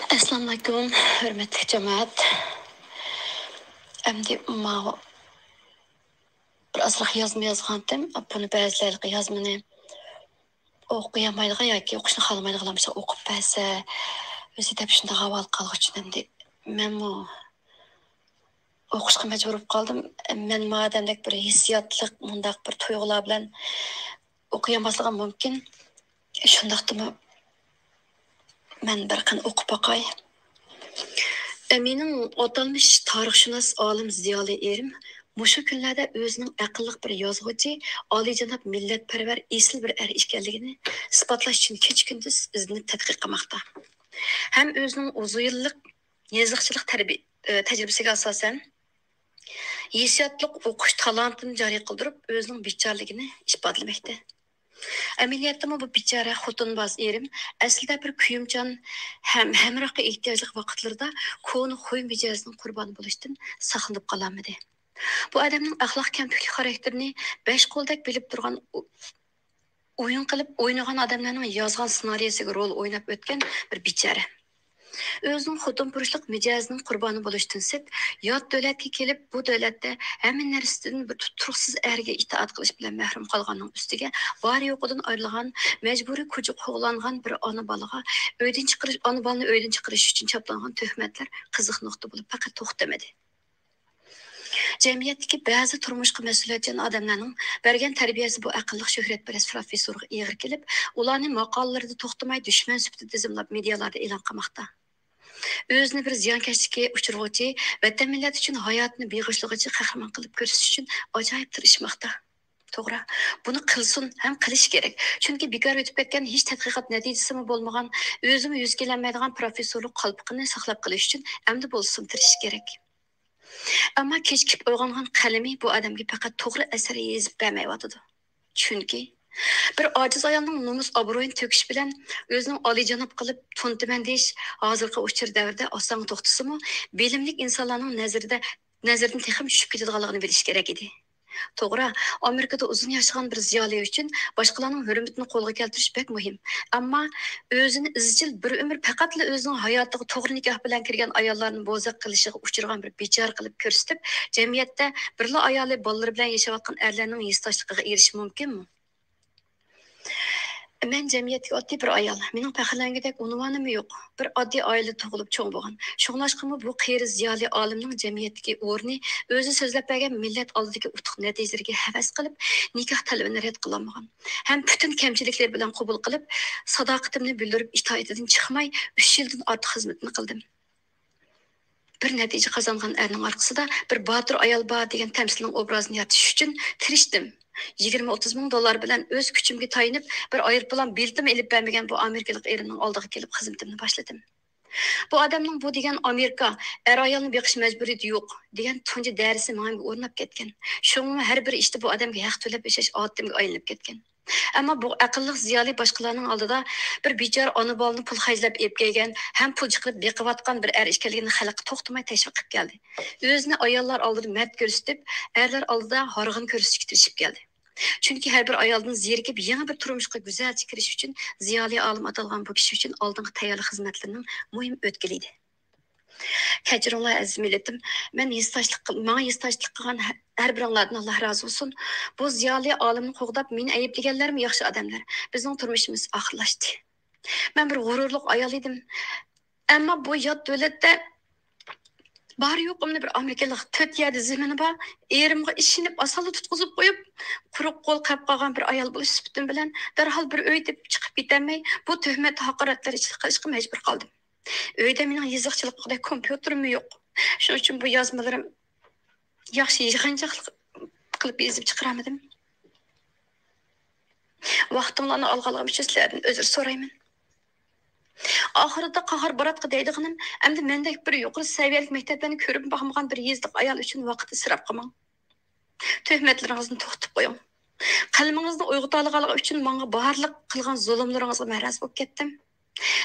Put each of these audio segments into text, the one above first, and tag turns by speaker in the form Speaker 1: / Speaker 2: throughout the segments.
Speaker 1: Assalomu alaykum, hurmatli jamoat. Endi bir ozroq yozma yozgandim. Buni ba'zilar yozmani o'qiyamaydigan yoki o'qishni xohlamaydiganlar o'qib bersa, o'zi deb shunday havola qilg'ich uchun endi menmi o'qishga majbur bo'lib qoldim. Men madamdek bir hissiyotliq, mundaq bir tuyg'ular bilan o'qiyamasligim mumkin. Shundaqdimi men bir qan o'qib boqay. Mening atalmış tarixshunos olim ziyoli erim mushu kunlarda o'zining aqlliq bir yozuvchi, oliyjanob millatparvar esil bir er ekanligini isbotlash uchun kecha-kunduz izlanib tadqiq qilmoqda. Ham o'zining uzun yillik yoziqchilik tajribasiga asosan hissiyotliq o'qish talantini joriy qildirib, o'zining bechorligini isbotlamoqda. Ameliyatda bu bichara xotinboz erim aslida bir kuyimchan hamrohga ehtiyojli vaqtlarda koni xo'y mijozining qurboni bo'lishdan saqlanib qolamidi. Bu odamning axloq kampuki xarakterini besh qo'ldek bilib turgan o'yin qilib o'ynagan odamlarning yozgan ssenariysiga rol o'ynab o'tgan bir bichara. O'zining xotin purushlik mijozining qurboni bo'lishdan sit yot davlatga kelib, bu davlatda hamma narsadan bir tutuqsiz erga itoat qilish bilan mahrum qolganning ustiga bor yo'qidan ayrilgan, majburiy ko'chib qo'g'langan bir ona bolaga ona bolani uydan chiqarish uchun chaplangan tuhmatlar qiziq nuqta bo'lib faqat to'xtamadi. Jamiyatdagi ba'zi turmushga mas'uliyatchan odamlarning bergan tarbiyasi bu aqlli shuhratparast professorga eg'ir kelib, ularning maqolalarida to'xtamay dushman sifatida tizimlab medialarda e'lon qilmoqda. O'zini bir ziyonkashlikka uchiruvchi, vatan millat uchun hayotini beg'ishlag'uchi qahramon qilib ko'rsatish uchun ajoyib tirishmoqda. To'g'ri, buni qilsin ham qilish kerak. Chunki bekor o'tib ketgan hech tadqiqot natijasi bo'lmagan, o'zimi yuz kelmaydigan professorlik qalbiqini saqlab qolish uchun amdi bo'lsin tirish kerak. Ammo kechikib uyg'ongan qalami bu odamga faqat to'g'ri asar yezib bermayotidi. Chunki bir ojiz ayolning nomus obro'yini to'kish bilan o'zining oliyjanob qilib tuntiman deyish hozirgi uchir davrda oson to'xtasimi, bilimlik insonlarning nazaridan texim tushib ketadiganligini bilish kerak edi. To'g'ri, Amerikada uzun yashagan bir ziyoli uchun boshqalarning hurmatini qo'lga keltirish bek muhim. Ammo o'zini izchil bir umr faqatla o'zining hayotiga to'g'ri nikoh bilan kirgan ayollarni bo'zaq qilishiga uchirgan bir bechor qilib ko'rsatib, jamiyatda birla ayoli bolalari bilan yashayotgan erlarning yesdoshligiga erishish mumkinmi? Men jamiyatga oddiy bir ayol. Mening faxrlangandek unvonim yo'q. Bir oddiy oila tug'ilib cho'ng bo'lgan. Shunlashqimi bu qiyri ziyoli olimning jamiyatdagi o'rni o'zi so'zlab bergan millat oldidagi utuq natijalariga havas qilib, nikoh talabini rad qilolmagan. Ham butun kamchiliklar bilan qabul qilib, sadoqatimni bildirib itoatidan chiqmay 3 yildan ortiq xizmatni qildim. Bir natija qozongan erning orqasida bir botir ayol bor degan tamsilning obrazini yaratish uchun tirishdim. 20-30 ming dollar bilan o'z kuchimga tayinib, bir aeroplan biletimi elib bermagan bu amerikalik erining oldiga kelib xizmatimni boshladim. Bu odamning bu degan Amerika er ayolni beqish majburiyati yo'q degan tunji darsi menga o'rnab ketgan. Shuningmi har bir ishda bu odamga haq to'lab yashash odatimga aylanib ketgan. Ammo bu aqlli ziyoli boshqalarning oldida bir bechora ona bolani pul xajlab ep kelgan, ham pul chiqib beqivatgan bir er ekanligini xalqqa to'xtamay tashviq qilib keldi. O'zini ayollar oldida mard ko'rsatib, erlar oldida horg'in ko'rsatishga tirishib keldi. Chunki har bir ayoldan zerikib yangi bir turmushga go'zalcha kirish uchun ziyoli olim atalgan bu kishi uchun oldingi tayyorlik xizmatlarining muhim o'tkili edi. Kechiringlar aziz millatim, men menga yesdoshlik qilgan har biringlardan Alloh rozi bo'lsin. Bu ziyoli olimni qo'g'dab meni ayblaganlarmi yaxshi odamlar. Bizning turmushimiz oxirlashdi. Men bir g'ururli ayol edim. Ammo bu yot davlatda bari yo'qimni bir amerikalik 4 yerda zimini bor, erimga ishinib asali tutqizib qo'yib, quruq qo'l qilib qolgan bir ayol bo'lish sifatim bilan darhol bir uy deb chiqib ketolmay, bu tuhmat haqoratlar ichida qilishga majbur qoldim. Uyda mening yoziqchilikda kompyuterim yo'q. Shuning uchun bu yozmalarim yaxshi yig'inchiq qilib yozib chiqaramadim. Vaqtimlarni olganligim uchun sizlardan uzr so'rayman. Oxirida qahar baratqa deydiganim, endi mendek bir yuqori saviyalik maktablarni ko'rib boqmagan bir yezdiq ayol uchun vaqt isrof qilmang. Tuhmatlaringizni to'xtatib qo'ying. Qalbingizni uyg'otganligi uchun menga barliq qilgan zulmlaringizga maraz bo'lib ketdim.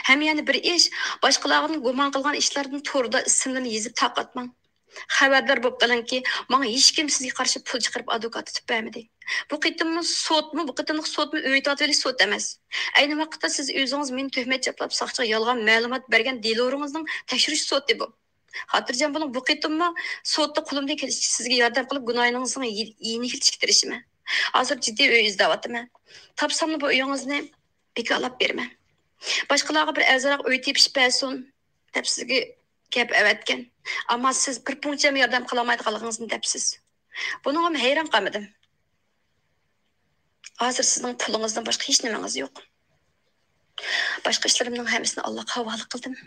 Speaker 1: Ham yana bir ish, boshqalarning gumon qilgan ishlardan to'rda ismlarini yozib taqatmang. Xabardor bo'lib qolingki, menga hech kim sizga qarshi pul chiqarib advokat tutib bermadi. Bu qitimni sotmi, bu qitimliq sotmi uy tatili sot emas. Ayni vaqtda siz o'zingiz meni tuhmat chaplab soqchiga yolg'on ma'lumot bergan deloringizning tekshirish soti bu. Xotirjam bo'ling, bu qitimni sotda qo'limdan kelishicha sizga yordam qilib gunohingizni yengiltishga tirishman. Hozir jiddiy uy izlayapman. Topsamni bu uyingizni bekalab berman. Boshqalarga bir azroq uy tepishib bersin deb sizga gap avatgan. Ammo siz bir puncham yordam qila olmaydiganligingizni debsiz. Buni ham hayron qolmadim. Hozir sizning pulingizdan boshqa hech nimangiz yo'q. Boshqa ishlarimning hammasini Allohga havola qildim.